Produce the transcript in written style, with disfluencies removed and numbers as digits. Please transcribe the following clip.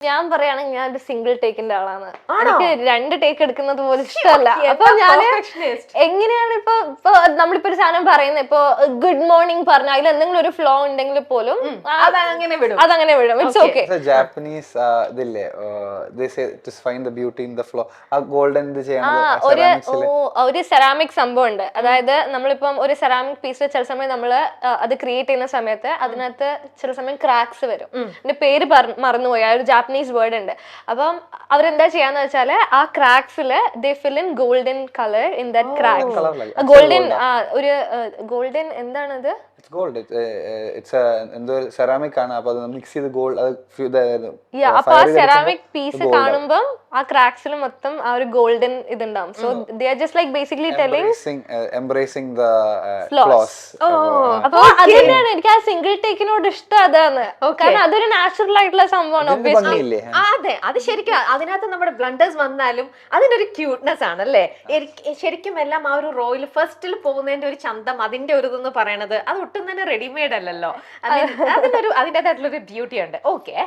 ഞാൻ പറയുകയാണെങ്കിൽ ഞാൻ ഒരു സിംഗിൾ ടേക്കിന്റെ ആളാണ്. എനിക്ക് 2 ടേക്ക് എടുക്കുന്നത് പോലും ഇഷ്ടമല്ല. അപ്പൊ ഞാൻ എങ്ങനെയാണ് ഇപ്പൊ നമ്മളിപ്പോ ഒരു സാധനം പറയുന്നത്, ഇപ്പൊ ഗുഡ് മോർണിംഗ് പറഞ്ഞ അതിൽ എന്തെങ്കിലും ഒരു ഫ്ലോ ഉണ്ടെങ്കിൽ പോലും അതങ്ങനെ വിടും. It's okay. ജാപ്പനീസ് ഇതില്ലേ, ഗോൾഡൻ ഒരു സെറാമിക് സംഭവം ഉണ്ട്. അതായത് നമ്മളിപ്പം ഒരു സെറാമിക് പീസ് ചില സമയം നമ്മള് അത് ക്രിയേറ്റ് ചെയ്യുന്ന സമയത്ത് അതിനകത്ത് ചില സമയം ക്രാക്സ് വരും. എന്റെ പേര് മറന്നുപോയി. ആ ഒരു ജാപ്പനീസ് വേർഡ് ഉണ്ട്. അപ്പം അവരെന്താ ചെയ്യാന്ന് വെച്ചാല് ആ ക്രാക്സില് they fill in golden colour in that cracks. Golden ഒരു ഗോൾഡൻ എന്താണത്? സെറാമിക് ആണ്. അപ്പൊ മിക്സ് ചെയ്ത് ഗോൾഡ് അപ്പൊ ആ സെറാമിക് പീസ് കാണുമ്പം ആ ക്രാക്സിൽ മൊത്തം ആ ഒരു ഗോൾഡൻ ഇതുണ്ടാവും. So they are just like basically telling embracing the flaws. അപ്പൊ അത് തന്നെയാണ് എനിക്ക് ആ സിംഗിൾ ടേക്കിനോട് ഇഷ്ടം. അതാണ് കാരണം അതൊരു നാച്ചുറൽ ആയിട്ടുള്ള സംഭവമാണ്. ഒബ്വിയസ്ലി അതെ, അത് ശരിക്കും അതിനകത്ത് നമ്മുടെ ബ്ലണ്ടേഴ്സ് വന്നാലും അതിനൊരു ക്യൂട്ട്നെസ് ആണല്ലേ. ശരിക്കും എല്ലാം ആ ഒരു റോയിൽ ഫസ്റ്റിൽ പോകുന്നതിന്റെ ഒരു ചന്തം, അതിന്റെ ഒരു ഇതെന്ന് പറയണത് അത് ഒട്ടും തന്നെ റെഡിമെയ്ഡ് അല്ലല്ലോ. അതിൻ്റെതായിട്ടുള്ള ഒരു ബ്യൂട്ടി ഉണ്ട്. ഓക്കെ.